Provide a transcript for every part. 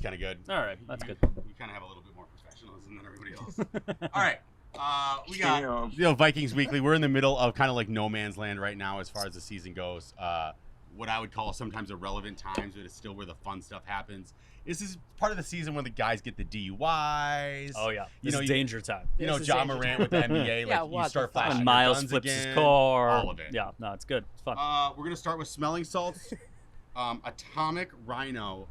kind of good. All right, that's good. You kind of have a little bit more professionalism than everybody else. All right. We got Vikings Weekly. We're in the middle of kind of like no man's land right now as far as the season goes. What I would call sometimes irrelevant times, but it's still where the fun stuff happens. This is part of the season when the guys get the DUIs. Oh yeah, this is danger time. You know, John Morant with the NBA, like you start flashing and Miles guns flips again, his car. all of it. Yeah, no, it's good. It's fun. We're gonna start with smelling salts. Atomic Rhino,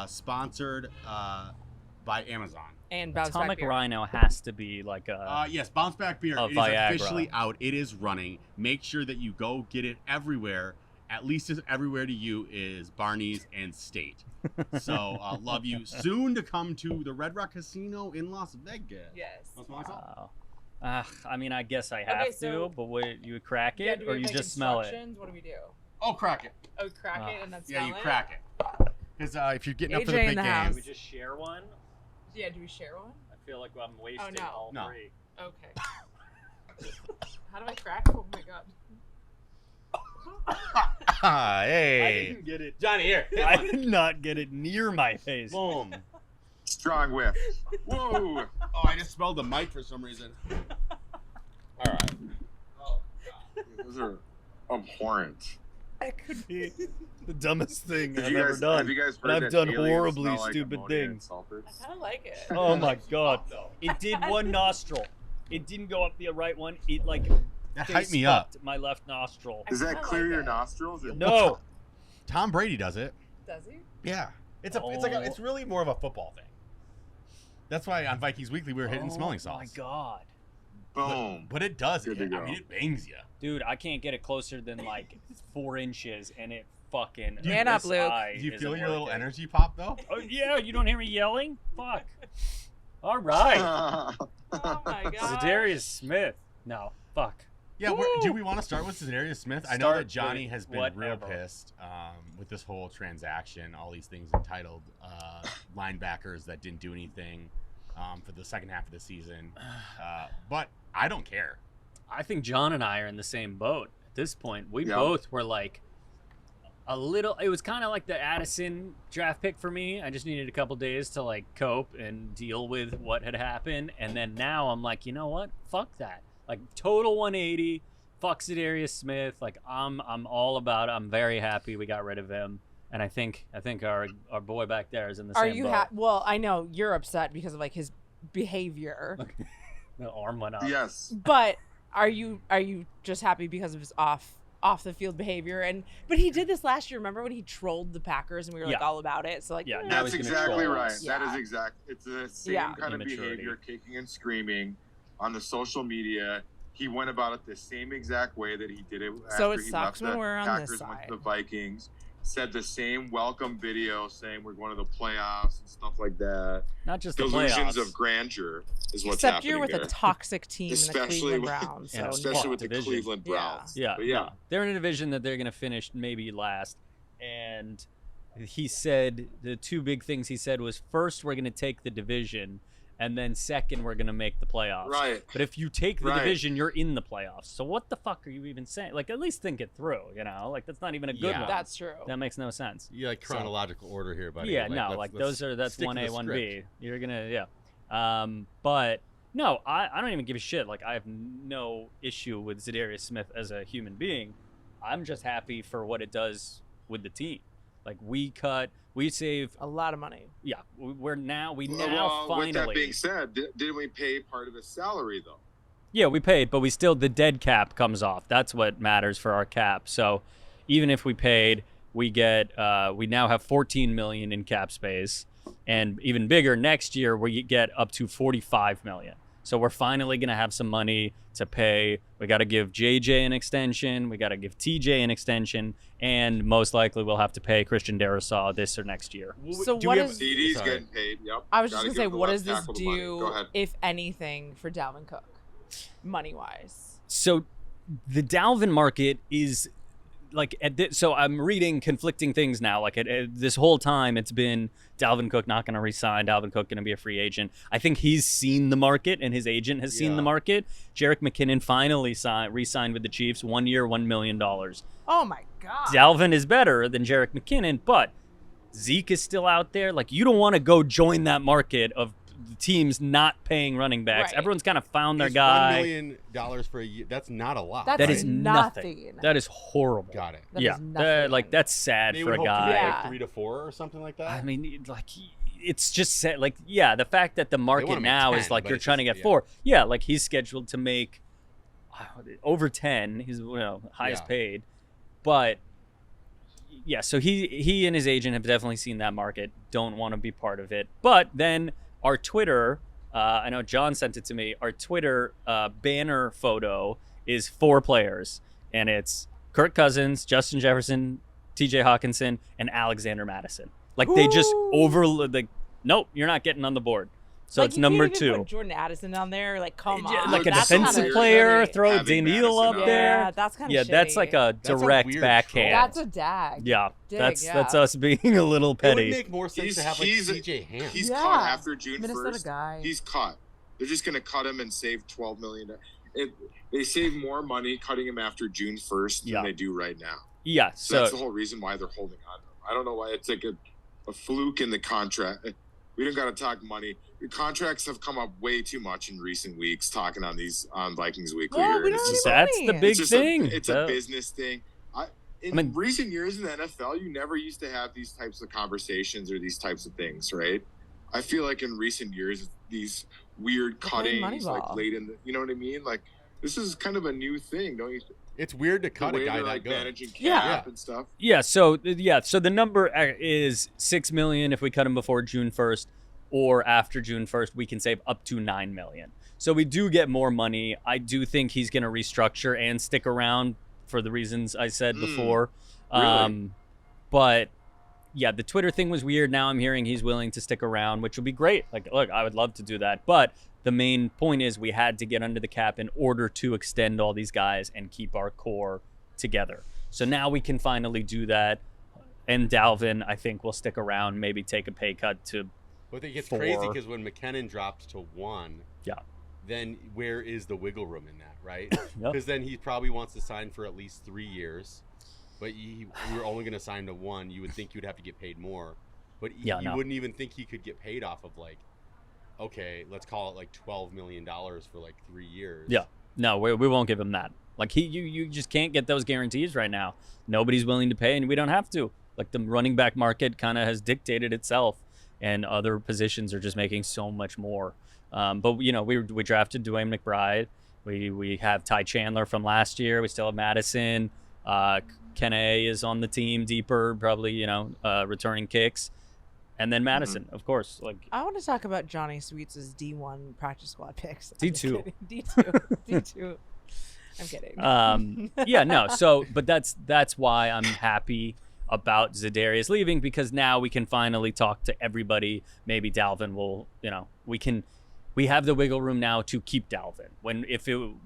sponsored by Amazon. And Bounce Atomic Back Beer. Rhino has to be like a. Yes, Bounce Back Beer. It is Viagra. officially out. It is running. Make sure that you go get it everywhere. At least as everywhere to you is Barney's and State. So love you. Soon to come to the Red Rock Casino in Las Vegas. Yes. I mean, I guess I have to, but you would crack it or you just smell it? What do we do? Oh, crack it. Oh, crack it and then smell it? Yeah, you crack it. Because if you're getting up for the AJ in big the game. house. we just share one? Yeah, do we share one? I feel like I'm wasting all three. Okay. How do I crack? Oh my god. Hey. I didn't get it. Johnny, here. I did not get it near my face. Boom. Strong whiff. Whoa. Oh, I just smelled the mic for some reason. All right. Oh, God. Those are abhorrent. That could be the dumbest thing Have I've you ever guys- done. have you guys heard And that I've done aliens horribly smell like stupid ammonia and things. sulfur? I kind of like it. Oh my god. It did one nostril. It didn't go up the right one. It like That face hyped me up. fucked my left nostril. Does that I clear like your it. nostrils? Or No. Tom Brady does it. Does he? Yeah. It's really more of a football thing. That's why on Vikings Weekly we were hitting smelling Oh my salts. god. Boom. But it does Good it. to I go. mean, it bangs you. Dude, I can't get it closer than like 4 inches and it fucking Man up, this Luke. eye Do you isn't feel your little working. energy pop though? Oh yeah, you don't hear me yelling? Fuck. All right. Oh my god. Zadarius Smith. No, fuck. Yeah, do we want to start with Zadarius Smith? I know that Start Johnny with has been real whatever. pissed with this whole transaction, all these things entitled linebackers that didn't do anything for the second half of the season. But I don't care. I think John and I are in the same boat at this point. We Yeah. both were like a little. It was kind of like the Addison draft pick for me. I just needed a couple days to like cope and deal with what had happened, and then now I'm like, you know what? Fuck that. Like total 180. Fuck Zadarius Smith. Like I'm all about it. I'm very happy we got rid of him, and I think our boy back there is in the Are same you boat. well, I know you're upset because of like his behavior. The arm went up. Yes. But are you just happy because of his off the field behavior? But he did this last year. Remember when he trolled the Packers and we were like Yeah. all about it? So like Yeah, eh. now That's he's gonna exactly troll right. us. That Yeah. is exact. It's the same Yeah. kind of Immaturity. behavior, kicking and screaming on the social media. He went about it the same exact way that he did it So after it he sucks left when the we're on Packers this and went side. to the Vikings. Said the same welcome video saying we're going to the playoffs and stuff like that. Not just the Delusions playoffs. of grandeur is what's Except happening you're with there. a toxic team, the Especially Cleveland with- Browns. Yeah, So Especially fuck with the division. Cleveland Yeah. Browns. Yeah, But yeah. no. They're in a division that they're going to finish maybe last. And he said the two big things he said was first, we're going to take the division, and then second, we're going to make the playoffs. Right. But if you take the Right. division, you're in the playoffs. So what the fuck are you even saying? Like, at least think it through, you know? Like, that's not even a good Yeah. one. that's true. That makes no sense. You like chronological order here, buddy. Yeah, no, like that's stick 1A, to the 1B. script. You're gonna, yeah. But no, I don't even give a shit. Like, I have no issue with Zadarius Smith as a human being. I'm just happy for what it does with the team. Like, we save. A lot of money. Yeah, we now Well, finally. with that being said, didn't we pay part of his salary though? Yeah, we paid, but the dead cap comes off. That's what matters for our cap. So even if we paid, we now have 14 million in cap space, and even bigger next year we get up to 45 million. So we're finally going to have some money to pay. We got to give JJ an extension. We got to give TJ an extension. And most likely we'll have to pay Christian Darrisaw this or next year. So Do what we have- is- CD's Sorry. getting paid. Yep. I was just Gotta gonna say, give the what left does this tackle the money. Go do, ahead. if anything, for Dalvin Cook, money wise? So the Dalvin market is like so I'm reading conflicting things now. Like this whole time it's been Dalvin Cook not going to resign, Dalvin Cook going to be a free agent. I think he's seen the market and his agent has seen Yeah. the market. Jerick McKinnon finally re-signed with the Chiefs, 1 year, $1 million. Oh my god. Dalvin is better than Jerick McKinnon, but Zeke is still out there. Like, you don't want to go join that market of teams not paying running backs. Right. Everyone's kind of found their Is guy. $1 million for a year. That's not a lot. That's That right? is nothing. nothing. That is horrible. Got it. That yeah, is nothing. like that's sad They for would a hope to guy. get, Yeah. like 3 to 4 or something like that. I mean, like it's just sad. Like, yeah, the fact that the market wanna make now 10, is like but you're it's trying to just- get 4. Yeah, like he's scheduled to make over 10. He's highest Yeah. paid, but yeah. So he and his agent have definitely seen that market. Don't want to be part of it. But then our Twitter. I know John sent it to me. Our Twitter banner photo is 4 players, and it's Kirk Cousins, Justin Jefferson, T.J. Hawkinson, and Alexander Madison. Like they just nope, you're not getting on the board. So Like, it's you number can't even 2. put Jordan Addison on there. Like, come Yeah, on. like a That's defensive kinda player, shitty. throw Having Daniil Madison up up. there. Yeah, that's kind of Yeah, that's like a That's a direct weird backhand. That's a dag. Yeah, Dig, that's yeah. us being a little It would petty. make more sense to have like CJ Ham. He's Yeah. caught after June Minnesota 1st. guy. He's caught. They're just going to cut him and save $12 million. They save more money cutting him after June 1st Yeah. than they do right now. Yeah, So that's the whole reason why they're holding on to him. I don't know why it's like a fluke in the contract. We don't got to talk money. The contracts have come up way too much in recent weeks talking on Vikings Weekly. Well, here. we It's don't just- need that's money. the big it's just thing. it's a business thing. In I mean- recent years in the NFL, you never used to have these types of conversations or these types of things, right? I feel like in recent years, these weird playing cuttings, like Moneyball. late in the, you know what I mean? Like this is kind of a new thing, don't you? It's weird to The cut a way guy they're that like good. managing cap Yeah. and stuff. So the number is $6 million if we cut him before June 1st, or after June 1st, we can save up to $9 million. So we do get more money. I do think he's going to restructure and stick around for the reasons I said before. Really? But yeah, the Twitter thing was weird. Now I'm hearing he's willing to stick around, which would be great. Like, look, I would love to do that. But the main point is we had to get under the cap in order to extend all these guys and keep our core together. So now we can finally do that. And Dalvin, I think, will stick around, maybe take a pay cut to But it gets 4. crazy because when McKinnon drops to 1, Yeah. then where is the wiggle room in that, right? Yep. Because then he probably wants to sign for at least 3 years, but we're only going to sign to 1. You would think you'd have to get paid more, but you wouldn't even think he could get paid off of like, okay, let's call it like $12 million for like 3 years. Yeah. No, we won't give him that. Like you just can't get those guarantees right now. Nobody's willing to pay, and we don't have to. Like the running back market kind of has dictated itself, and other positions are just making so much more. But we drafted Dwayne McBride. We have Ty Chandler from last year. We still have Madison. Ken A is on the team deeper, probably returning kicks. And then Madison, of course. Like I want to talk about Johnny Sweets' D1 practice squad picks. I'm just D2. kidding. D2. D2. I'm kidding. Yeah, no. So, but that's why I'm happy about Za'Darius leaving, because now we can finally talk to everybody. Maybe Dalvin will, we have the wiggle room now to keep Dalvin.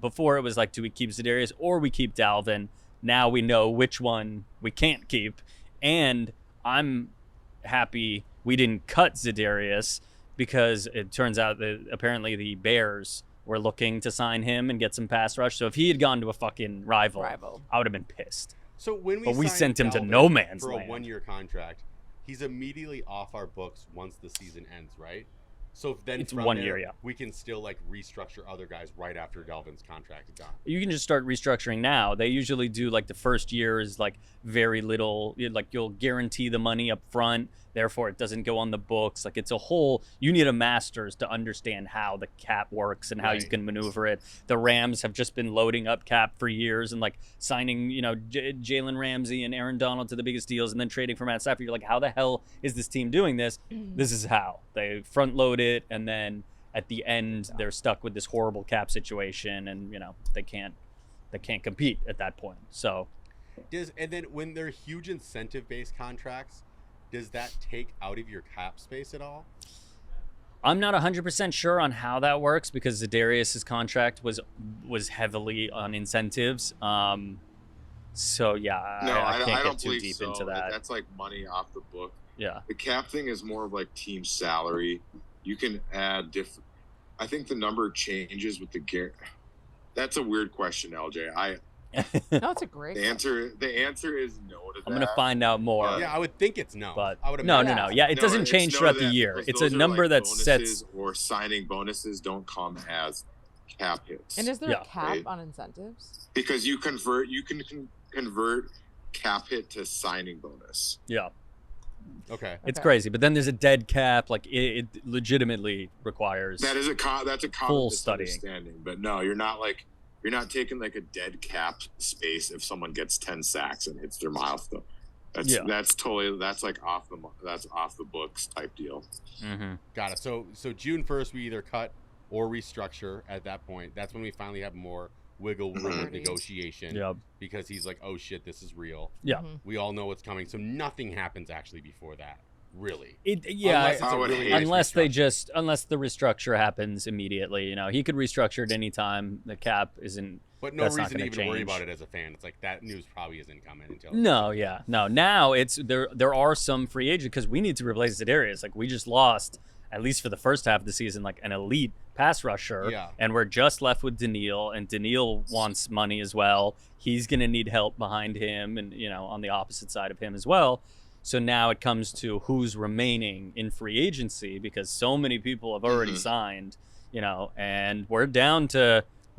Before it was like, do we keep Za'Darius or we keep Dalvin? Now we know which one we can't keep, and I'm happy we didn't cut Za'Darius, because it turns out that apparently the Bears were looking to sign him and get some pass rush. So if he had gone to a fucking rival. I would have been pissed. So when But we signed sent him to Dalvin no man's for land. a 1-year contract, he's immediately off our books once the season ends, right? So then It's from 1 there, year, yeah. we can still like restructure other guys right after Dalvin's contract is gone. You can just start restructuring now. They usually do like the first year is like very little, like you'll guarantee the money up front, therefore it doesn't go on the books. Like it's a whole, you need a master's to understand how the cap works and how you Right. can maneuver it. The Rams have just been loading up cap for years and like signing, Jalen Ramsey and Aaron Donald to the biggest deals and then trading for Matt Stafford. You're like, how the hell is this team doing this? This is how. They front load it, and then at the end they're stuck with this horrible cap situation, and they can't compete at that point. So And then when they're huge incentive-based contracts, does that take out of your cap space at all? I'm not 100% sure on how that works, because Za'Darius's contract was heavily on incentives. So yeah, No, I I can't don't get too believe deep so. into that. That's like money off the book. Yeah. The cap thing is more of like team salary. You can add different. I think the number changes with the That's a weird question, LJ. No, it's a great The answer is no to that. I'm gonna find out more. Yeah, I would think it's no. But I would no. imagine. Yeah, it No, doesn't it's change no throughout to the that year. because It's a those are, number like, that bonuses sets. or signing bonuses don't come as cap hits. And is there Yeah. a cap Right. on incentives? Because you can convert cap hit to signing bonus. Yeah, Okay. it's Okay. crazy. But then there's a dead cap. Like it legitimately requires. That's a common Full studying. misunderstanding. But no, you're not taking like a dead cap space if someone gets 10 sacks and hits their milestone. That's like off the books type deal. Mm-hmm. Got it. So June 1st, we either cut or restructure at that point. That's when we finally have more wiggle room of negotiation. Yeah. Because he's like, oh shit, this is real. Yeah. Mhm. We all know what's coming. So nothing happens actually before that, really. Unless, Unless it's a really unless nice unless the restructure happens immediately. He could restructure at any time. The cap isn't. But no That's not reason to gonna even worry change. about it as a fan. It's like that news probably isn't coming until. No, yeah, no. Now it's there. There are some free agents because we need to replace Za'Darius. Like we just lost, at least for the first half of the season, like an elite pass rusher. Yeah. And we're just left with Daniil, and Daniil wants money as well. He's gonna need help behind him, and on the opposite side of him as well. So now it comes to who's remaining in free agency because so many people have already signed. And we're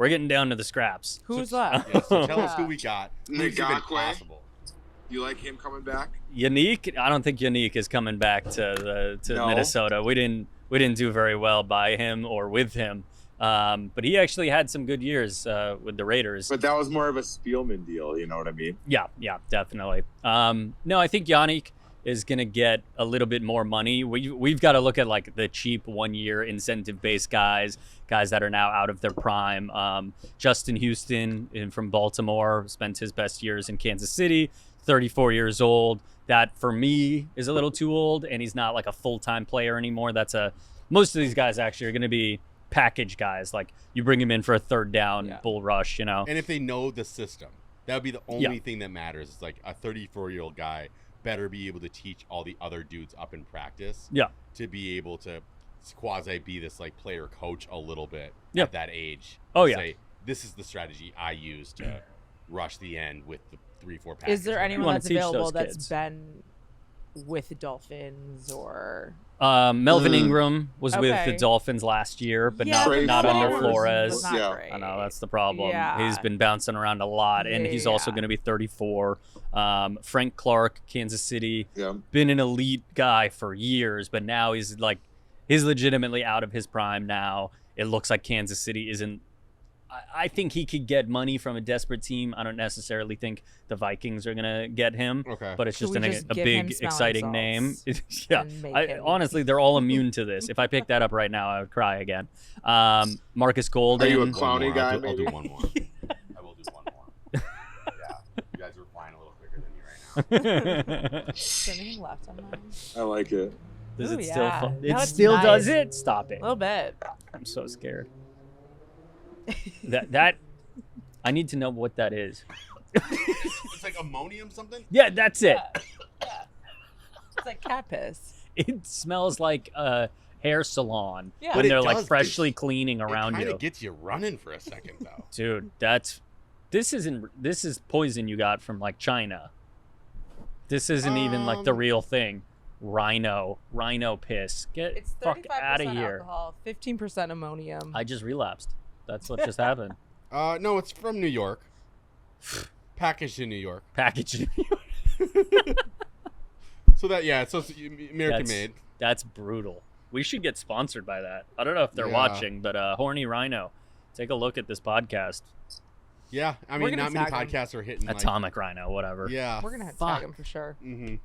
getting down to the scraps. Who's left? Yeah, so tell us who we got. Who's even Ngakwe? possible? You like him coming back? Yannick, I don't think Yannick is coming back to No? Minnesota. We didn't do very well by him or with him, but he actually had some good years with the Raiders. But that was more of a Spielman deal. You know what I mean? Yeah, definitely. No, I think Yannick is gonna get a little bit more money. We've got to look at like the cheap 1-year incentive-based guys that are now out of their prime. Justin Houston from Baltimore spent his best years in Kansas City. 34 years old. That for me is a little too old, and he's not like a full-time player anymore. Most of these guys actually are going to be package guys. Like you bring him in for a third down bull rush, And if they know the system, that would be the only thing that matters. It's like a 34-year-old guy better be able to teach all the other dudes up in practice. Yeah. To be able to quasi be this like player coach a little bit Yep. at that age. Oh, To yeah. Say, this is the strategy I use to rush the end with the 3-4 package. Is there anyone wanna that's teach available those that's kids. been with the Dolphins or? Melvin Ingram was with the Okay. Dolphins last year, but Yeah, not Trey under Flowers Flores. was not Yeah. great. I know that's the problem. Yeah. He's been bouncing around a lot, and he's also Yeah. going to be 34. Frank Clark, Kansas City, Yeah. been an elite guy for years, but now he's legitimately out of his prime now. It looks like Kansas City isn't. I think he could get money from a desperate team. I don't necessarily think the Vikings are going to get him. Okay. But it's Should just we a just a give him big, smelling exciting name. salts Yeah. and make him- Honestly, they're all immune to this. If I picked that up right now, I would cry again. Marcus Golden. Are you a One Clowney more. guy, I'll do maybe? one more. I will do one more. Yeah. You guys are flying a little quicker than me right now. Is there anything left on mine? I like it. Does Ooh, it still? yeah. It No, it's still does nice. it. Stop it. A little bit. I'm so scared. That I need to know what that is. It's like ammonium something? Yeah, that's it. Yeah. It's like cat piss. It smells like a hair salon Yeah. when But it they're like does- freshly cleaning around It kind you. of gets you running for a second, though. Dude, this is poison you got from like China. This isn't even like the real thing. Rhino piss. Get It's fuck 35% out of here. alcohol, 15% ammonium. I just relapsed. That's what just happened. No, it's from New York. Packaged in New York. Packaging. So it's American made. That's brutal. We should get sponsored by that. I don't know if they're Yeah. watching, but Horny Rhino, take a look at this podcast. Yeah, I We're mean, gonna not many tag 'em. podcasts are hitting Atomic Rhino, whatever. Yeah. We're gonna Fuck. tag him for sure. Mm-hmm.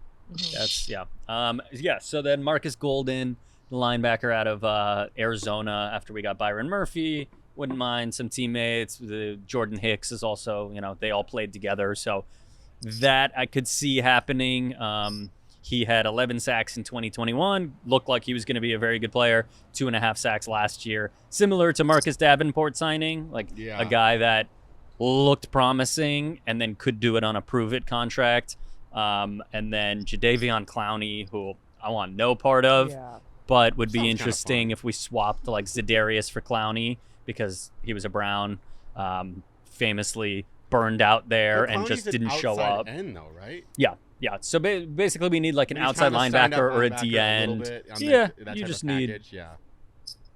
That's yeah. So then Marcus Golden, the linebacker out of Arizona, after we got Byron Murphy, wouldn't mind some teammates. The Jordan Hicks is also, they all played together, so that I could see happening. He had 11 sacks in 2021. Looked like he was going to be a very good player. 2.5 sacks last year, similar to Marcus Davenport signing, a guy that looked promising and then could do it on a prove it contract. And then Jadeveon Clowney, who I want no part of, Yeah. but would Sounds be kinda interesting fun. if we swapped like Za'Darius for Clowney because he was a Brown, famously burned out there Well, and just Clowney's an didn't show outside up. end though, right? Yeah. So basically, we need like an He's outside kind of a stand-up linebacker or a linebacker D little end. bit on Yeah, that you type just of need. package, yeah.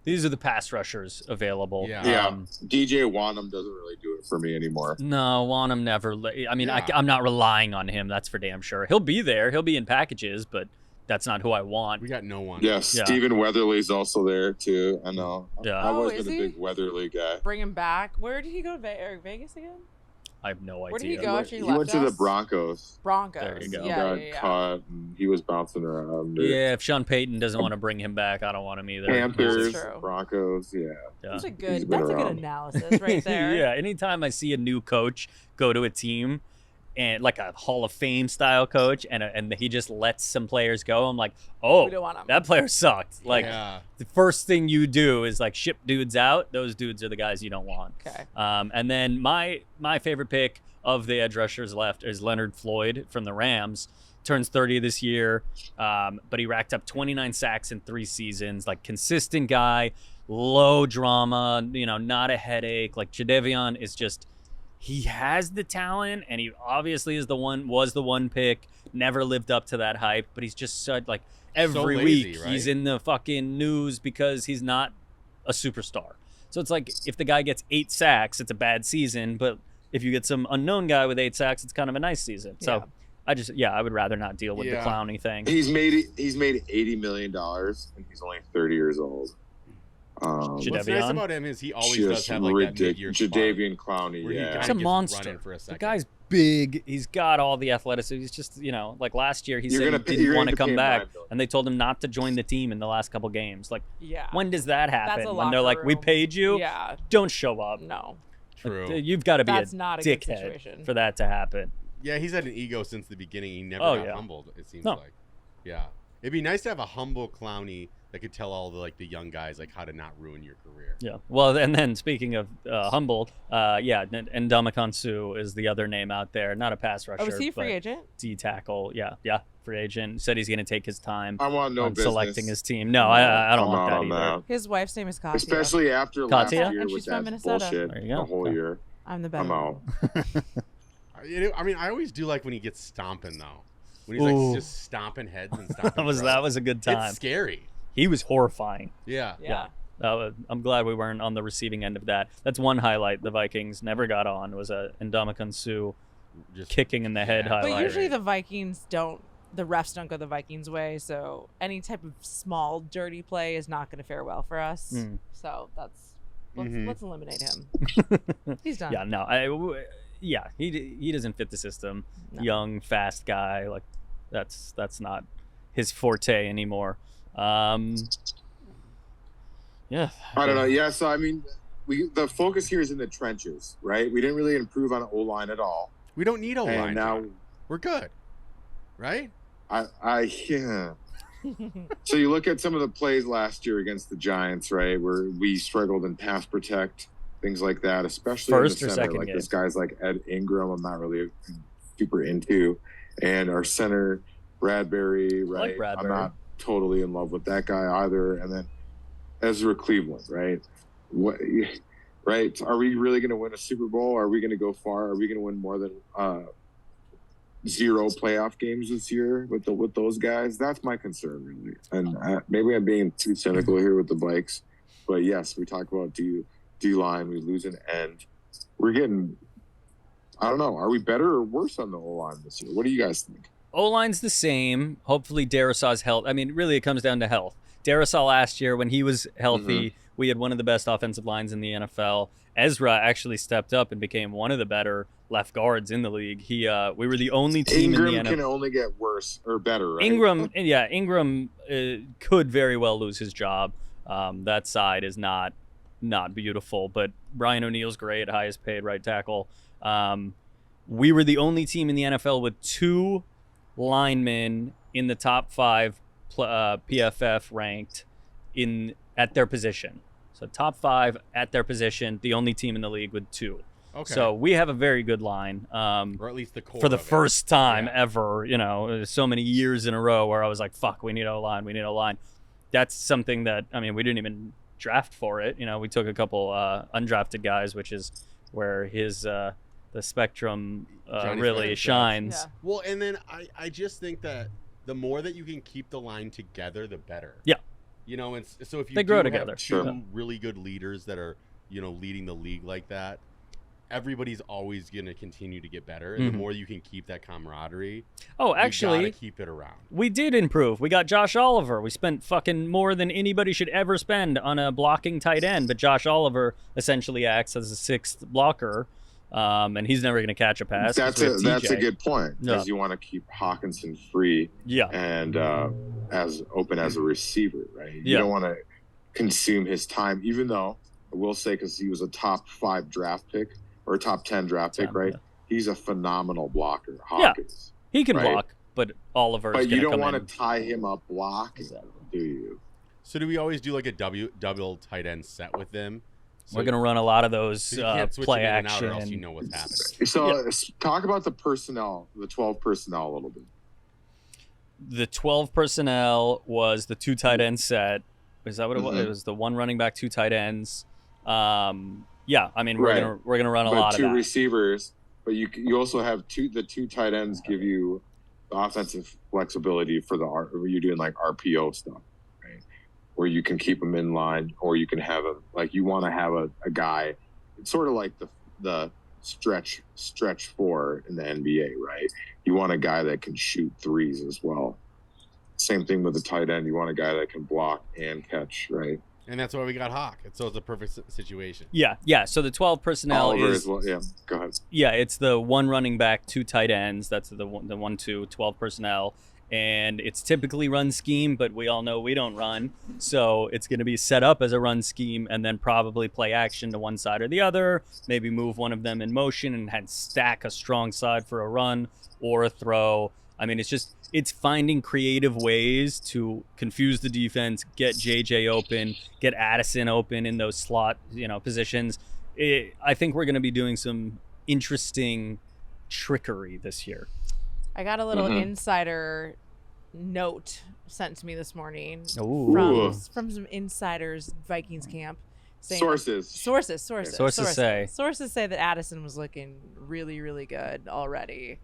These are the pass rushers available. Yeah. DJ Wanham doesn't really do it for me anymore. No, Wanham never. I mean, Yeah. I'm not relying on him. That's for damn sure. He'll be there. He'll be in packages, but that's not who I want. We got no one. Yeah, Stephen Weatherly's also there too. I know. Yeah. I've always is been a he? big Weatherly guy. Bring him back. Where did he go? Vegas again? I have no idea. Where did he go after he He left went to the us? Broncos. Broncos. There you go. He Yeah, got yeah. caught and he was bouncing around. Yeah, if Sean Payton doesn't want to bring him back, I don't want him either. Panthers, That's true. Broncos, yeah. That's a He's good. been That's a good around. analysis right there. Yeah, anytime I see a new coach go to a team and like a Hall of Fame style coach and he just lets some players go, I'm like, oh, We don't want him. that player sucked. Like Yeah. the first thing you do is like ship dudes out. Those dudes are the guys you don't want. Okay. And then my favorite pick of the edge rushers left is Leonard Floyd from the Rams. Turns 30 this year, but he racked up 29 sacks in 3 seasons. Like consistent guy, low drama, not a headache. Like Jadeveon is just, he has the talent, and he obviously was the one pick. Never lived up to that hype, but he's just such like every lazy, week right? he's in the fucking news because he's not a superstar. So it's like if the guy gets 8 sacks, it's a bad season, but if you get some unknown guy with 8 sacks, it's kind of a nice season. So I would rather not deal with the Clowney thing. He's made $80 million and he's only 30 years old. What's nice Jadeveon? about him is he always does have like that mid-year spark. Jadeveon Clowney, where he yeah. kinda He's a gets monster. running for a The second. guy's big. He's got all the athleticism. He's just, like last year, he You're said gonna he pay- didn't you're want gonna to come pay him back, $9 million. and they told him not to join the team in the last couple games. Like, Yeah. when does that happen? a When they're locker like, we room. paid you, Yeah. don't show up. No. True. You've got to be That's a not a good dickhead situation. for that to happen. Yeah, he's had an ego since the beginning. He never Oh, got yeah. humbled, it seems No. like. Yeah. It'd be nice to have a humble Clowney that could tell all the young guys like how to not ruin your career. Yeah. Well, and then speaking of humble, and Ndamukong Suh is the other name out there. Not a pass rusher. Oh, is he a free but agent? D tackle. Yeah. Free agent. Said he's going to take his time I want no on business. selecting his team. No, I don't I'm want out that on either. that. His wife's name is Katia. Especially after last Katia? year And with she's from that Minnesota. bullshit There you go. the whole Okay. year. I'm the better. I'm out. I mean, I always do like when he gets stomping though. When he's Ooh. like just stomping heads and stomping. That was a good time. It's scary. He was horrifying. Yeah. Yeah. I'm glad we weren't on the receiving end of that. That's one highlight the Vikings never got on, was a Ndamukong Suh Just kicking in the head Yeah. But highlight. usually the Vikings don't. The refs don't go the Vikings' way, so any type of small dirty play is not going to fare well for us. Mm. So let's Mhm. let's eliminate him. He's done. Yeah, no, he doesn't fit the system. No. Young, fast guy, like that's not his forte anymore. Yeah, I don't know. Yeah, so I mean, the focus here is in the trenches, right? We didn't really improve on O line at all, we don't need a line. and now We're good. Right? yeah. So you look at some of the plays last year against the Giants, right, where we struggled in pass protect, things like that, especially First in or the center. second Like game? this guy's like Ed Ingram, I'm not really super into, and our center Bradbury, right? like Bradbury. I'm not totally in love with that guy either. And then Ezra Cleveland, right? What? Right? Are we really going to win a Super Bowl? Are we going to go far? Are we going to win more than 0 playoff games this year with those guys? That's my concern, really. And maybe I'm being too cynical here with the Vikes, but yes, we talk about D line. We lose an end. We're getting. I don't know. Are we better or worse on the O line this year? What do you guys think? O-line's the same. Hopefully Darrisaw's health. I mean, really, it comes down to health. Darrisaw last year, when he was healthy, we had one of the best offensive lines in the NFL. Ezra actually stepped up and became one of the better left guards in the league. We were the only team Ingram in the can NFL. only get worse or better, right? Ingram could very well lose his job. That side is not beautiful, but Brian O'Neill's great, highest paid right tackle. We were the only team in the NFL with 2 linemen in the top 5 PFF ranked at their position. So top 5 at their position, the only team in the league with 2. Okay. So we have a very good line. or at least the core For the of it. first time Yeah. ever, so many years in a row where I was like, fuck, we need O-line. That's something that, I mean, we didn't even draft for it. We took a couple undrafted guys, which is where the the spectrum Johnny really Spectrum shines. Yeah. Well, and then I just think that the more that you can keep the line together, the better. Yeah. You know, and so if you They grow do together. have two Sure. really good leaders that are, you know, leading the league like that, everybody's always going to continue to get better. And the more you can keep that camaraderie, Oh, you actually, gotta keep it around. we did improve. We got Josh Oliver. We spent fucking more than anybody should ever spend on a blocking tight end, but Josh Oliver essentially acts as a sixth blocker, and he's never going to catch a pass. 'cause we have That's a TJ. good point, because Yeah. you want to keep Hawkinson free Yeah. and as open as a receiver, right? You Yeah. don't want to consume his time, even though I will say, because he was a top 5 draft pick or a top 10 draft pick, right? Yeah. He's a phenomenal blocker, Hawkins. He can right? block, but Oliver's But going you to don't come want in. to tie him up blocking, do you? So do we always do like a double tight end set with them? So We're going to run a lot of those so you can't switch play it in and out, action. or else you know what's happening. So talk about the personnel, the 12 personnel a little bit. The 12 personnel was the 2 tight end set. Is that what it was? Mhm. It was the 1 running back, 2 tight ends. Yeah, I mean, Right. we're gonna run a But lot of 2 that. receivers, but you also have the 2 tight ends give you the offensive flexibility for where you're doing like RPO stuff, right? Where you can keep them in line, or you can have you want to have a guy. It's sort of like the stretch 4 in the NBA, right? You want a guy that can shoot threes as well. Same thing with the tight end. You want a guy that can block and catch, right? And that's why we got Hawk. So it's a perfect situation. Yeah. So the 12 personnel Oliver is as well. Yeah, go ahead. yeah, it's the 1 running back, 2 tight ends. That's the 12 personnel, and it's typically run scheme, but we all know we don't run, so it's going to be set up as a run scheme, and then probably play action to one side or the other. Maybe move one of them in motion and stack a strong side for a run or a throw. I mean, it's finding creative ways to confuse the defense, get JJ open, get Addison open in those slot, positions. I think we're going to be doing some interesting trickery this year. I got a little insider note sent to me this morning Ooh. from some insiders Vikings camp. Saying Sources Sources say that Addison was looking really, really good already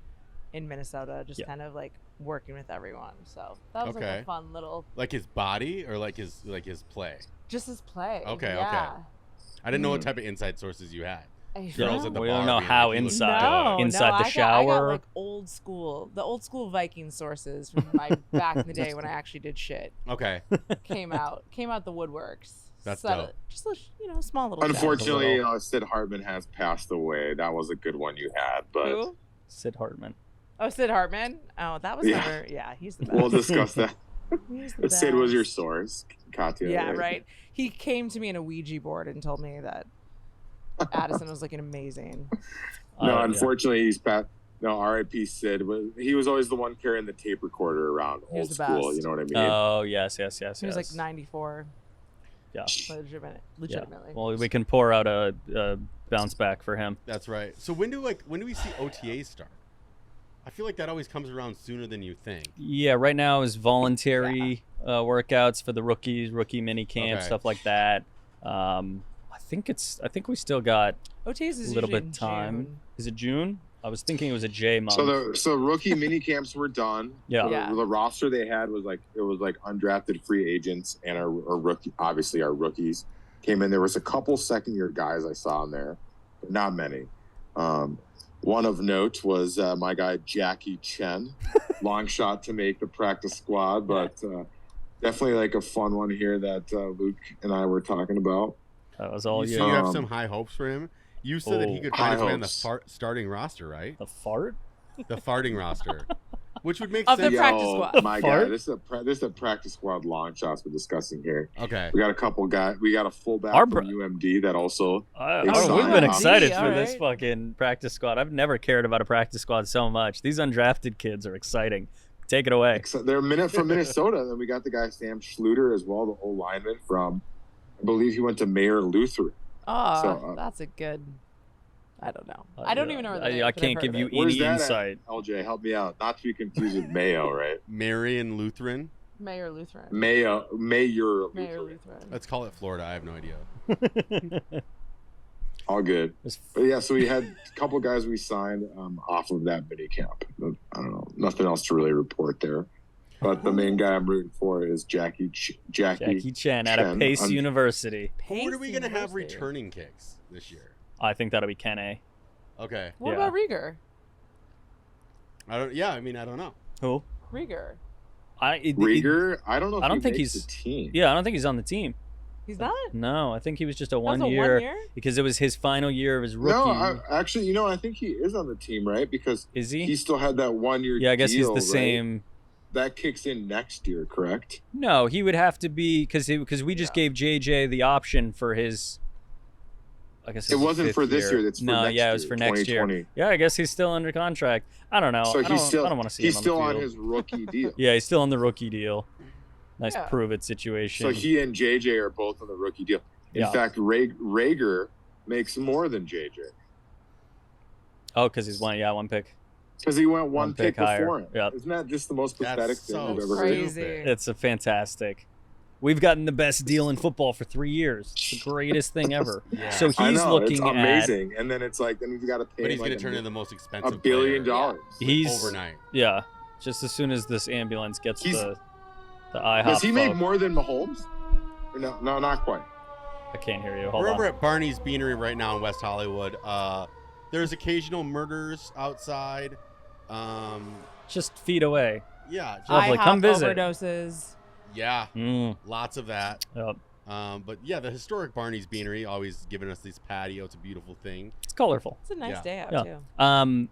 in Minnesota, just kind of like working with everyone. So that was like a fun little, like his body or like his play. just his play. Okay. Yeah. I didn't know what type of inside sources you had. Girls at the we bar don't know being how like, "You look inside good." inside the I got shower. like the old school Viking sources from my back in the day when I actually did shit. Okay. Came out the woodworks. That's So, dope. just a small little. Unfortunately, Sid Hartman has passed away. That was a good one you had, but Who? Sid Hartman. Oh, Sid Hartman. Oh, that was never. Yeah, he's the best. we'll discuss that. He's the Sid was your best. source, Katia. Yeah, right. He came to me in a Ouija board and told me that Addison was looking amazing. No, unfortunately, he's passed. No, R.I.P. Sid. He was always the one carrying the tape recorder around, He was old the school. best. You know what I mean? Oh yes. He was like 94. Yeah. Legitimately. Well, we can pour out a bounce back for him. That's right. So when do we see OTAs start? I feel like that always comes around sooner than you think. Yeah, right now is voluntary workouts for the rookie mini camp, stuff like that. I think we still got OTAs is a little usually bit in time. June. Is it June? I was thinking it was a J month. So rookie mini camps were done. Yeah. The roster they had was like undrafted free agents and our rookie, obviously our rookies came in. There was a couple second year guys I saw in there, but not many. One of note was my guy Jackie Chen, long shot to make the practice squad, but definitely like a fun one here that Luke and I were talking about. That was all you. So you have some high hopes for him. You said that he could find his way on the starting roster, right? The fart? The farting roster, which would make Of sense. the practice squad. My Fart? guy, this is a practice squad long shots we're discussing here. Okay. We got a couple guys. We got a fullback from UMD that also. We've been excited for all this right. fucking practice squad. I've never cared about a practice squad so much. These undrafted kids are exciting. Take it away. They're from Minnesota. Then we got the guy Sam Schluter as well, the old lineman from, I believe he went to Mayer Lutheran. Oh, So, that's a good. I don't know. I don't even know where the name, I but I've can't heard give of you it. Where's any that insight. at? LJ, help me out. Not to be confused with Mayo, right? Marion Lutheran. Mayor Lutheran. Mayor Mayor Lutheran. Lutheran. Let's call it Florida. I have no idea. All good. But yeah, so we had a couple guys we signed off of that mini camp. I don't know, nothing else to really report there. But the main guy I'm rooting for is Jackie Chen out of Pace University. Who are we going to have returning kicks this year? I think that'll be Kenne. Okay. What about Rieger? I don't know. Who? Rieger. Rieger? I don't know. I don't think he's the team. Yeah, I don't think he's on the team. He's not? No, I think he was just a 1 year because it was his final year of his rookie. No, actually, I think he is on the team, right? Because is he? He still had that 1 year. Yeah, I guess deal, he's the same. That kicks in next year, correct? No, he would have to be because we just gave JJ the option for his. I guess it wasn't for this year. It's for next year. It was for next year. Yeah, I guess he's still under contract. I don't know. So I don't want to see him. He's on still the on field. his rookie deal. Yeah, he's still on the rookie deal. Nice prove it situation. So he and JJ are both on the rookie deal. In fact, Rieger makes more than JJ. Oh, because he's one pick. Because he went one pick higher. before him. Yep. Isn't that just the most pathetic thing I've ever heard? It's a fantastic. We've gotten the best deal in football for 3 years. It's the greatest thing ever. Yeah. So he's looking it's amazing. And then it's like, then we've got to pay. But he's going to turn into the most expensive. $1 billion. He's overnight. Yeah, just as soon as this ambulance gets the IHOP. Does he make more than Mahomes? Or no, not quite. I can't hear you. We're over at Barney's Beanery right now in West Hollywood. There's occasional murders outside. Just feet away. Yeah, lovely. Come visit. Overdoses. Yeah, lots of that. Yep. But yeah, the historic Barney's Beanery always giving us this patio. It's a beautiful thing. It's colorful. It's a nice day out too.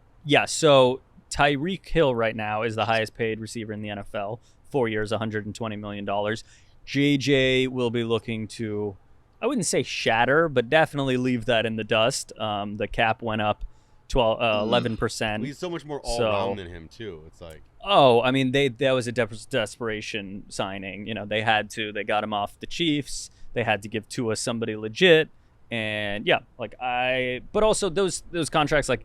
So Tyreek Hill right now is the highest paid receiver in the NFL. 4 years, $120 million. JJ will be looking to, I wouldn't say shatter, but definitely leave that in the dust. The cap went up 11%. He's so much more all-around than him too. It's like, I mean, that was a desperation signing. They got him off the Chiefs. They had to give Tua somebody legit, and but also those contracts, like,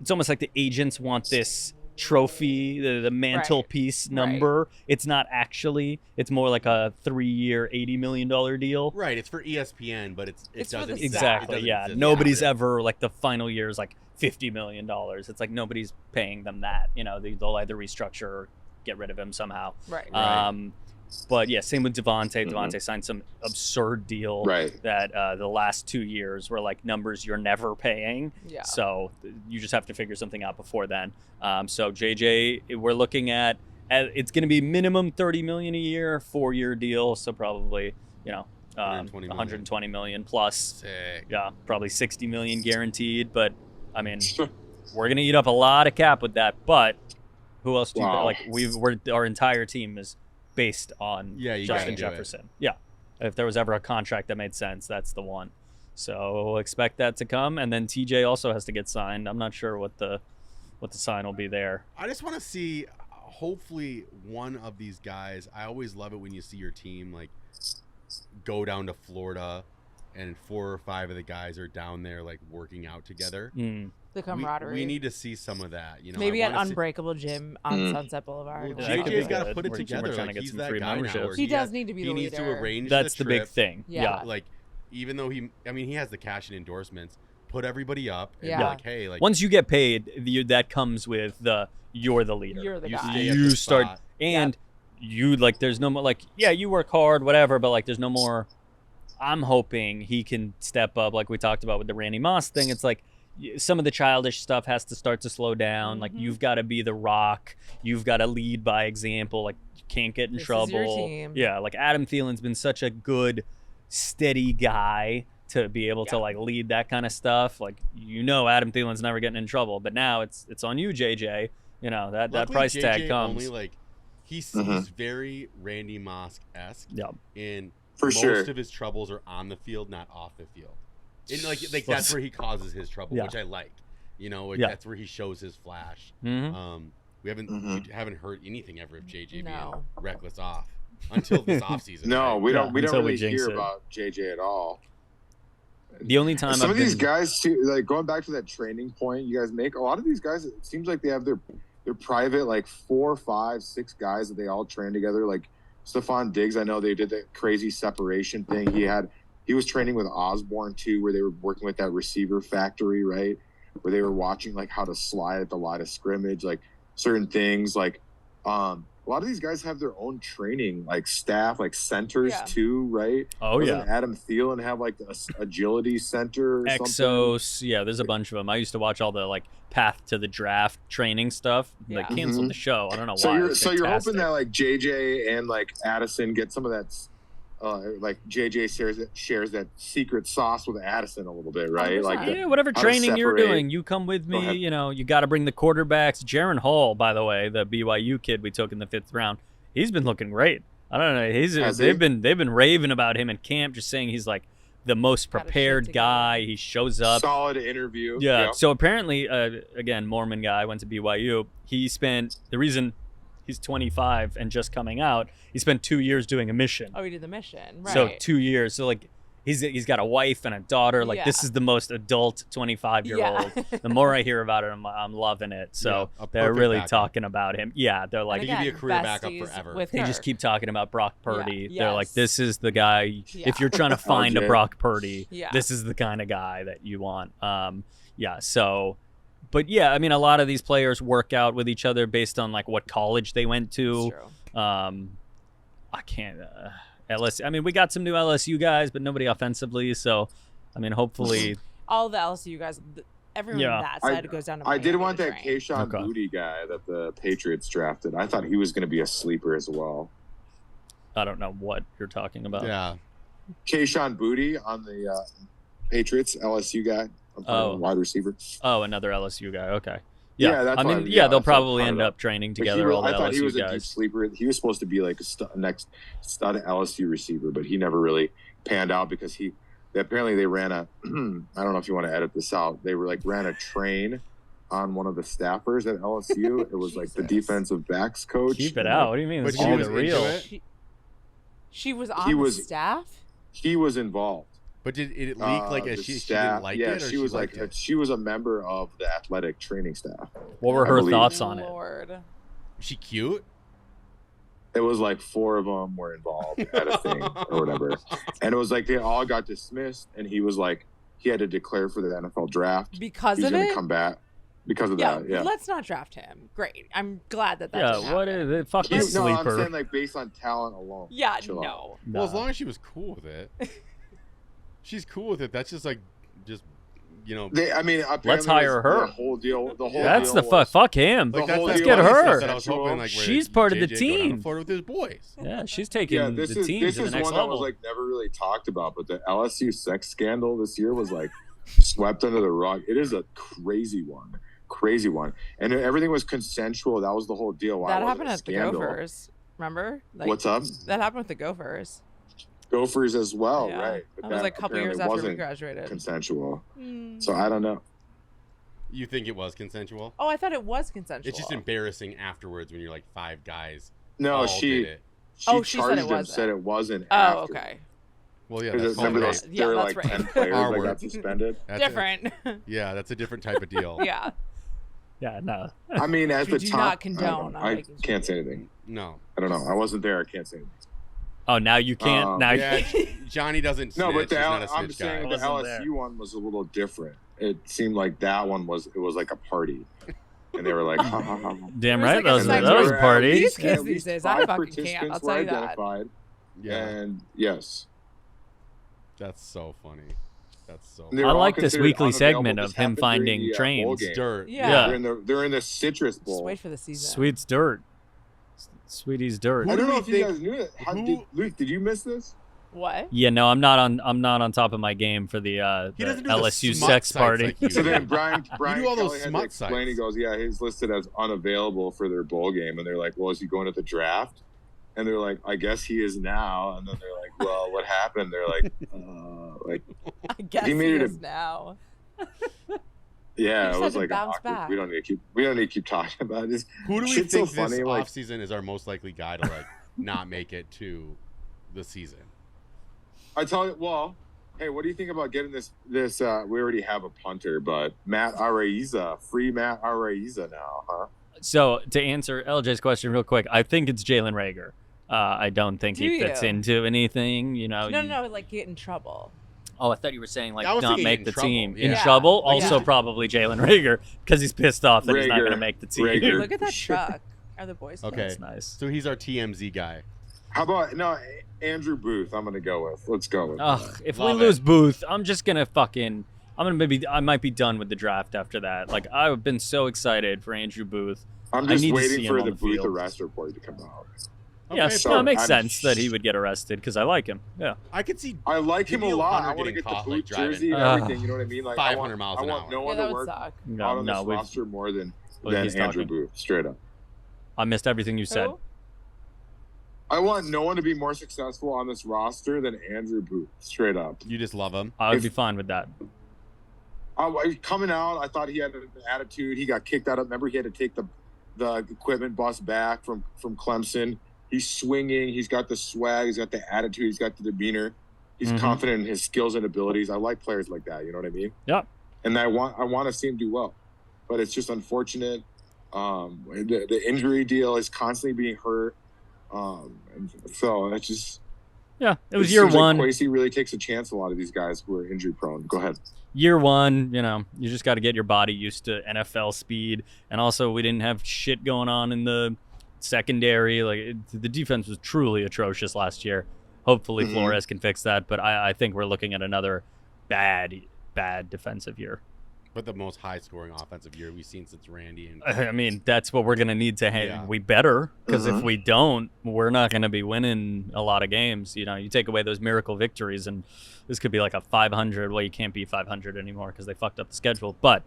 it's almost like the agents want this trophy, the mantelpiece number. It's not actually. It's more like a 3-year, $80 million deal. Right. It's for ESPN, but it doesn't exactly. It doesn't exist. Nobody's ever, like, the final year is like $50 million. It's like nobody's paying them that. They'll either restructure or get rid of him somehow. Right. But yeah, same with Devontae. Devontae signed some absurd deal that the last 2 years were like numbers you're never paying. Yeah. So you just have to figure something out before then. So JJ, we're looking at it's going to be minimum $30 million a year, 4-year deal. So probably 120 million plus. Sick. Yeah, probably 60 million guaranteed. But I mean, we're going to eat up a lot of cap with that. But who else do you our entire team is based on Justin Jefferson. Yeah. If there was ever a contract that made sense, that's the one. So we'll expect that to come. And then TJ also has to get signed. I'm not sure what the sign will be there. I just want to see, hopefully, one of these guys. I always love it when you see your team like go down to Florida and 4 or 5 of the guys are down there like working out together. The camaraderie. We need to see some of that. Maybe at Unbreakable Gym on Sunset Boulevard. Well, JJ's got to put it together. Like, he's that guy now. He does need to be the leader. He needs to arrange That's the the big thing. Yeah. Like, even though he has the cash and endorsements, put everybody up and be like, hey, like, once you get paid, that comes with you're the leader. You're the guy. You start and you there's no more you work hard, whatever, but there's no more. I'm hoping he can step up, like we talked about with the Randy Moss thing. It's like some of the childish stuff has to start to slow down. Like, you've got to be the rock. You've got to lead by example. Like, you can't get in trouble. Is your team. Yeah, like Adam Thielen's been such a good, steady guy to be able to lead that kind of stuff. Like, Adam Thielen's never getting in trouble, but now it's on you, JJ. That price JJ tag comes. Only, he seems very Randy Moss-esque. Yep. And most of his troubles are on the field, not off the field. And that's where he causes his trouble, which I like. That's where he shows his flash. We haven't heard anything ever of JJ being reckless off until this offseason. No, we don't really jinx hear it. about JJ at all. The only time some of these guys too, like going back to that training point you guys make, a lot of these guys, it seems like they have their private 4, 5, 6 guys that they all train together. Like Stephon Diggs, I know they did that crazy separation thing. He had he was training with Osborne too, where they were working with that receiver factory, right? Where they were watching like how to slide at the line of scrimmage, like certain things. Like a lot of these guys have their own training, like staff, like centers too, right? Doesn't Adam Thielen have like a agility center or Exos, something? Yeah, there's a bunch of them. I used to watch all the like path to the draft training stuff. They canceled the show. I don't know why. So you're hoping that like JJ and like Addison get some of that. Like JJ shares that secret sauce with Addison a little bit, right? 100%. Like whatever training you're doing, you come with me. You know, you got to bring the quarterbacks. Jaron Hall, by the way, the BYU kid we took in the 5th round, he's been looking great. I don't know. They've been raving about him in camp, just saying he's like the most prepared guy. He shows up. Solid interview. Yeah. So apparently, again, Mormon guy went to BYU. He spent the reason. He's 25 and just coming out. He spent 2 years doing a mission. Oh, he did the mission, right? So 2 years. So like he's got a wife and a daughter. Like this is the most adult 25-year-old. The more I hear about it, I'm loving it. So they're really talking about him. Yeah, they're like, he could be a career backup forever. They just keep talking about Brock Purdy. They're like, this is the guy. If you're trying to find a Brock Purdy, this is the kind of guy that you want. So. But yeah, I mean, a lot of these players work out with each other based on like what college they went to. I can't LSU. I mean, we got some new LSU guys, but nobody offensively. So, I mean, hopefully, all the LSU guys, everyone on that side goes down to. I did want that Kayshawn Boutte guy that the Patriots drafted. I thought he was going to be a sleeper as well. I don't know what you're talking about. Yeah, Kayshawn Boutte on the Patriots LSU guy. Wide receiver. Oh, another LSU guy. Okay. Yeah, that's I mean, they'll probably end up training together. I thought he was a deep sleeper. He was supposed to be like a next stud LSU receiver, but he never really panned out because apparently they ran a. I don't know if you want to edit this out. They ran a train on one of the staffers at LSU. It was like the defensive backs coach. Keep it out. What do you mean? But she was real. She was on the staff. He was involved. But did it leak like she didn't like it? Yeah, she was like she was a member of the athletic training staff. What were her thoughts on it? Was she cute? It was like 4 of them were involved at a thing or whatever, and it was like they all got dismissed, and he was like he had to declare for the NFL draft because he's of gonna it. Come back because of that. Yeah, let's not draft him. Great, I'm glad that. What is it? Fucking sleeper. No, I'm saying like based on talent alone. Yeah, no. Well, as long as she was cool with it. She's cool with it. That's just you know. I mean, let's hire her. The whole deal. That's the fuck him. Like, let's get her. That I was hoping, like, she's part of the team. With his boys. Yeah, she's taking the team to the next level. This is one that was like never really talked about, but the LSU sex scandal this year was like swept under the rug. It is a crazy one, and everything was consensual. That was the whole deal. That happened at the Gophers. Remember? What's up? That happened with the Gophers. Gophers as well, right? But that was like a couple years after we graduated. Consensual. So I don't know. You think it was consensual? Oh, I thought it was consensual. It's just embarrassing afterwards when you're like 5 guys. No, she charged him, said it wasn't. Oh, okay. Well, yeah, that's remember those? There were like 10 players that got suspended. Different. Yeah, that's a different type of deal. Yeah. Yeah, no. I mean, at the do top, not condone. I can't say anything. No, I don't know. I wasn't there. I can't say anything. Oh, now you can't. Now Johnny doesn't. Snitch. No, but I'm saying the LSU one was a little different. It seemed like that one was like a party, and they were like, ha, ha, ha. Damn right, that was a party. These kids these days, I fucking can't. I'll tell you that. Yeah, and yes, that's so funny. That's so. I like this weekly segment of him finding trains. Dirt. Yeah, they're in the Citrus Bowl. Just wait for the season. Sweet's dirt. Sweetie's dirt. I don't know if you guys knew that. Luke, did you miss this? What? Yeah, no, I'm not on top of my game for the LSU sex party. Like so then Brian you do all those Kelly smut had to explain. sites. He goes, "Yeah, he's listed as unavailable for their bowl game," and they're like, "Well, is he going to the draft?" And they're like, "I guess he is now." And then they're like, "Well, what happened?" They're like, I guess he is now." Yeah, it was like awkward. We don't need to keep talking about this. Who do we think this offseason is our most likely guy to like not make it to the season? I tell you, well, hey, what do you think about getting this? We already have a punter, but Matt Araiza, free Matt Araiza now, huh? So to answer LJ's question real quick, I think it's Jalen Reagor. I don't think he fits into anything. No, like get in trouble. Oh, I thought you were saying like not make the team. Yeah. In trouble? Also probably Jalen Rager because he's pissed off that he's not going to make the team. Look at that truck. Are the boys? Okay, that's nice. So he's our TMZ guy. How about Andrew Booth? I'm gonna go with. Let's go with. If we lose Booth, I'm just gonna I might be done with the draft after that. Like I've been so excited for Andrew Booth. I'm just waiting for the Booth arrest report to come out. Yeah, so it makes sense that he would get arrested because I like him. Yeah, I could see. I like him a lot. I want to get the Booth jersey and everything. You know what I mean? Like 500 miles an hour. I want no one to work out on this roster more than Andrew Booth. Straight up. I missed everything you said. I want no one to be more successful on this roster than Andrew Booth. Straight up. You just love him. I would be fine with that. Coming out, I thought he had an attitude. He got kicked out of. Remember, he had to take the equipment bus back from Clemson. He's swinging. He's got the swag. He's got the attitude. He's got the demeanor. He's confident in his skills and abilities. I like players like that. You know what I mean? Yeah. And I want to see him do well, but it's just unfortunate. The injury deal is constantly being hurt. And so it's just it was year one. Like Kwesi really takes a chance. A lot of these guys who are injury prone. Go ahead. Year one, you just got to get your body used to NFL speed, and also we didn't have shit going on in the secondary. Like the defense was truly atrocious last year. Hopefully Flores can fix that, but I think we're looking at another bad defensive year. But the most high-scoring offensive year we've seen since Randy. And I mean, that's what we're going to need to have. We better, because if we don't, we're not going to be winning a lot of games. You take away those miracle victories, and this could be like a 500. Well, you can't be 500 anymore because they fucked up the schedule. But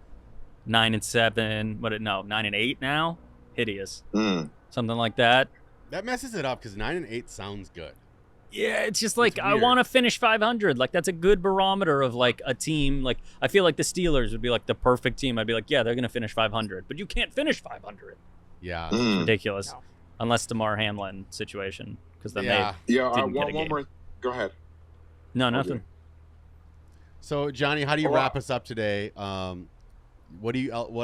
9-7, 9-8 now? Hideous. Something like that. That messes it up because 9-8 sounds good. Yeah, it's just like I want to finish 500. Like that's a good barometer of like a team. Like I feel like the Steelers would be like the perfect team. I'd be like, yeah, they're gonna finish 500, but you can't finish 500. Yeah, it's ridiculous. No. Unless Damar Hamlin situation, because then they didn't get a game. More. Go ahead. No, nothing. Okay. So Johnny, how do you wrap us up today? What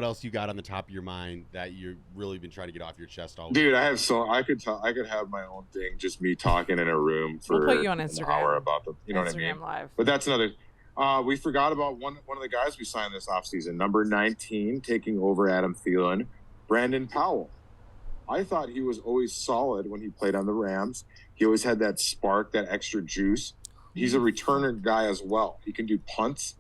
else you got on the top of your mind that you've really been trying to get off your chest all week? Dude, I could have my own thing, just me talking in a room for we'll put you on Instagram. An hour about them. You know what I mean? Live. But that's another. We forgot about one of the guys we signed this offseason, number 19, taking over Adam Thielen, Brandon Powell. I thought he was always solid when he played on the Rams. He always had that spark, that extra juice. He's a returner guy as well. He can do punts.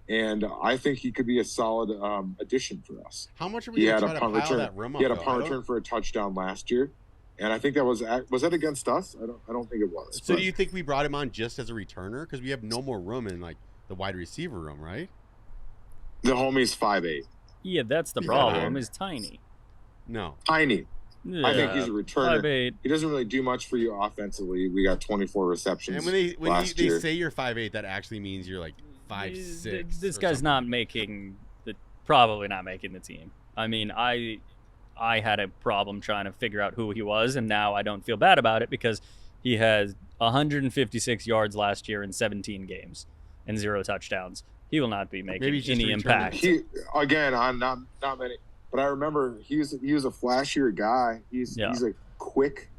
And I think he could be a solid addition for us. How much are we going to try to pile that rim up? He had a punt return for a touchdown last year, and I think that was that against us? I don't think it was. So do you think we brought him on just as a returner because we have no more room in like the wide receiver room, right? The homie's 5'8". Yeah, that's the problem. He's tiny. No, tiny. Yeah, I think he's a returner. 5'8". He doesn't really do much for you offensively. We got 24 receptions. And when they say you're 5'8", that actually means you're like 5'6". This guy's probably not making the team. I mean, I had a problem trying to figure out who he was, and now I don't feel bad about it because he has 156 yards last year in 17 games and 0 touchdowns. He will not be making any impact. On not many. But I remember he was a flashier guy. He's a quick.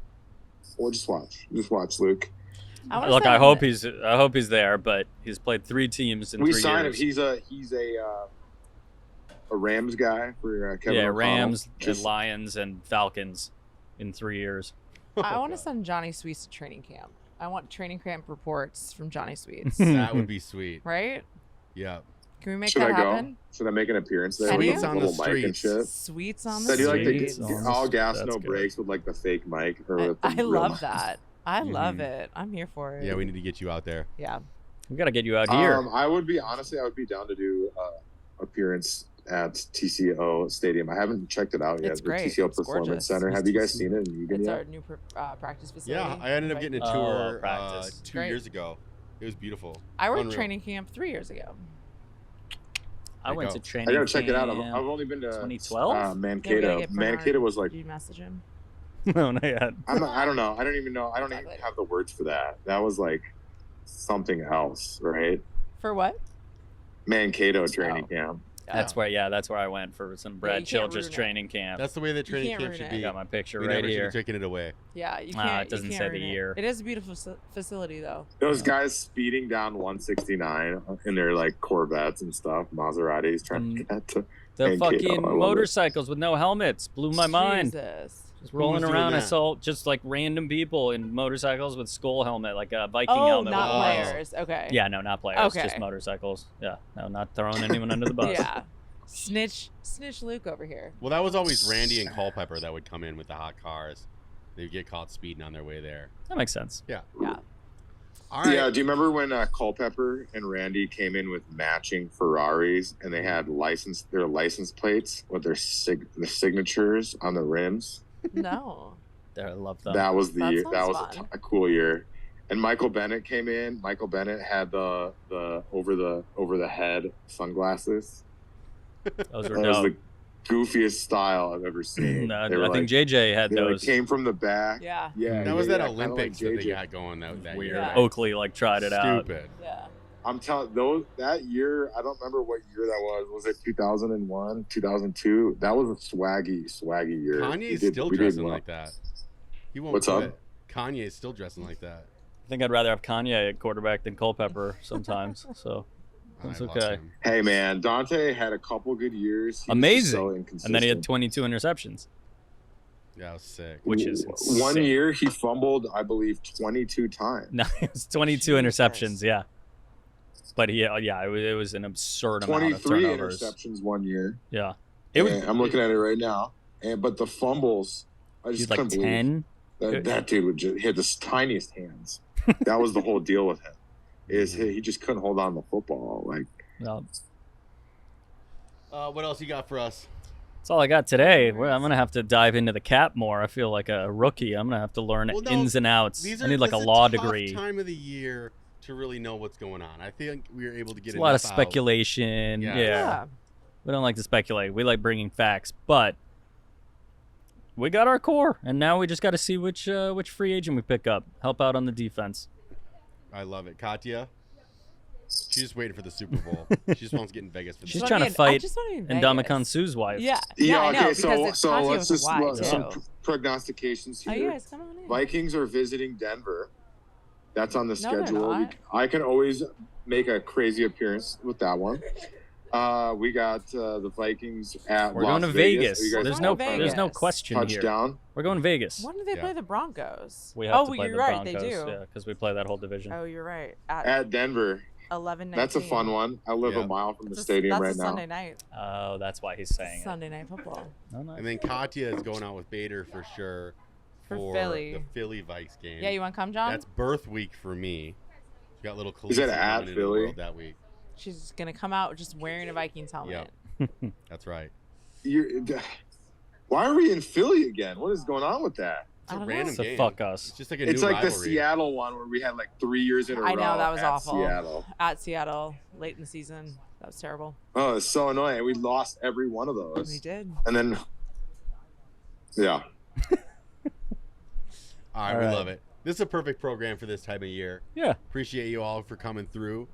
Well, just watch, Luke. Look, I hope he's there, but he's played 3 teams in 3 years. We signed him. He's a Rams guy for Kevin O'Connell. Rams, Lions, and Falcons in 3 years. I want to send Johnny Sweets to training camp. I want training camp reports from Johnny Sweets. That would be sweet. Right? Yeah. Can we make that happen? Should I make an appearance there? Sweets on the streets. Sweets on the streets. Streets. Like all gas, no brakes with like the fake mic. I love that. I love it. I'm here for it. Yeah, we need to get you out there. Yeah. We got to get you out here. I would be down to do appearance at TCO Stadium. I haven't checked it out yet. It's great. TCO Performance Center. Have you guys seen it? It's our new practice facility. Yeah, I ended up getting a tour 2 years ago. It was beautiful. I worked training camp 3 years ago. I went to training. I gotta check it out. I've only been to 2012. Mankato. Mankato was like. Did you message him? No, not yet. I don't know. I don't even know. I don't even have the words for that. That was like something else, right? For what? Mankato training camp. That's where I went for some Brad Childress training camp. That's the way that training camp should be. I got my picture we right never here. Should have taken it away. Yeah, you can't. It doesn't say the year. It is a beautiful facility, though. Those guys speeding down 169 in their like Corvettes and stuff, Maseratis trying to get to the fucking motorcycles with no helmets blew my mind. Jesus. Just rolling around, I saw just like random people in motorcycles with skull helmet, like a Viking helmet. Oh, not players. Okay. Yeah, no, not players. Okay. Just motorcycles. Yeah, no, not throwing anyone under the bus. Yeah. Snitch Luke over here. Well, that was always Randy and Culpepper that would come in with the hot cars. They'd get caught speeding on their way there. That makes sense. Yeah. Yeah. All right. Yeah, do you remember when Culpepper and Randy came in with matching Ferraris and they had their license plates with their signatures on the rims? No. I love them. That was the That year. That was fun. a cool year. And Michael Bennett came in. Michael Bennett had the over the head sunglasses. Those were That was dope. the goofiest style I've ever seen. I think JJ had those. Came from the back. Yeah. Yeah. That was yeah, that kinda Olympics like that they got going that year. Yeah. Right? Oakley tried it out. Stupid. Yeah. I'm telling that year. I don't remember what year that was. Was it 2001, 2002? That was a swaggy year. Kanye's still dressing like that. He won't What's quit. up? Kanye's still dressing like that. I think I'd rather have Kanye at quarterback than Culpepper sometimes. So that's okay. Hey man, Dante had a couple good years. Amazing. And then he had 22 interceptions. Yeah, it was sick. Which is one insane. year he fumbled, I believe, 22 times. No, it was 22 interceptions. Yeah. But it was an absurd amount of 23 turnovers. interceptions one year. Yeah. I'm looking at it right now. But the fumbles, I just couldn't believe 10. that dude would just hit the tiniest hands. That was the whole deal with him. He just couldn't hold on to the football. Like, No. What else you got for us? That's all I got today. I'm going to have to dive into the cap more. I feel like a rookie. I'm going to have to learn ins and outs. I need like a law degree. Time of the year to really know what's going on. I think we were able to get a lot of speculation. Yeah. We don't like to speculate. We like bringing facts, but we got our core, and now we just got to see which free agent we pick up. Help out on the defense. I love it. Katia, she's just waiting for the Super Bowl. She just wants to get in Vegas for the She's Super Bowl. trying to fight Ndamukong Suh's wife. Yeah. Yeah, I know, okay, so let's just some too. prognostications here. Oh, you guys, come on in. Vikings are visiting Denver. That's on the No, they're schedule. not. I can always make a crazy appearance with that one. We got the Vikings at We're Las going to Vegas. There's no question touchdown. here. We're going to Vegas. When do they play the Broncos? We have to play you're the right. Broncos. They do. Yeah, because we play that whole division. Oh, you're right. At Denver. 11:19. That's a fun one. I live a mile from the stadium right now. Sunday night. Oh, that's why he's saying Sunday night football. No, no. And then Katia is going out with Bader for sure For Philly. the Philly Vikes game. Yeah, you want to come, John? That's birth week for me. We got little Is that Khaleesi at coming into the Philly? world that week. She's gonna come out just wearing a Vikings helmet. Yep. That's right. Why are we in Philly again? What is going on with that? It's a I don't random know. game. Fuck us. It's just like a It's new like the rivalry. Seattle one where we had like 3 years in a row. I know, that was at awful. Seattle. At Seattle, late in the season. That was terrible. Oh, it's so annoying. We lost every one of those. We did. And then, yeah. All right, we love it. This is a perfect program for this time of year. Yeah. Appreciate you all for coming through.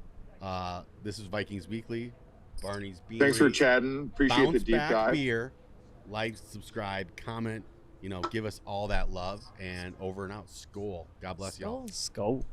This is Vikings Weekly. Barney's Beanery. Thanks for chatting. Appreciate the deep dive. Beer. Like, subscribe, comment. Give us all that love. And over and out. Skol. God bless y'all. Skol.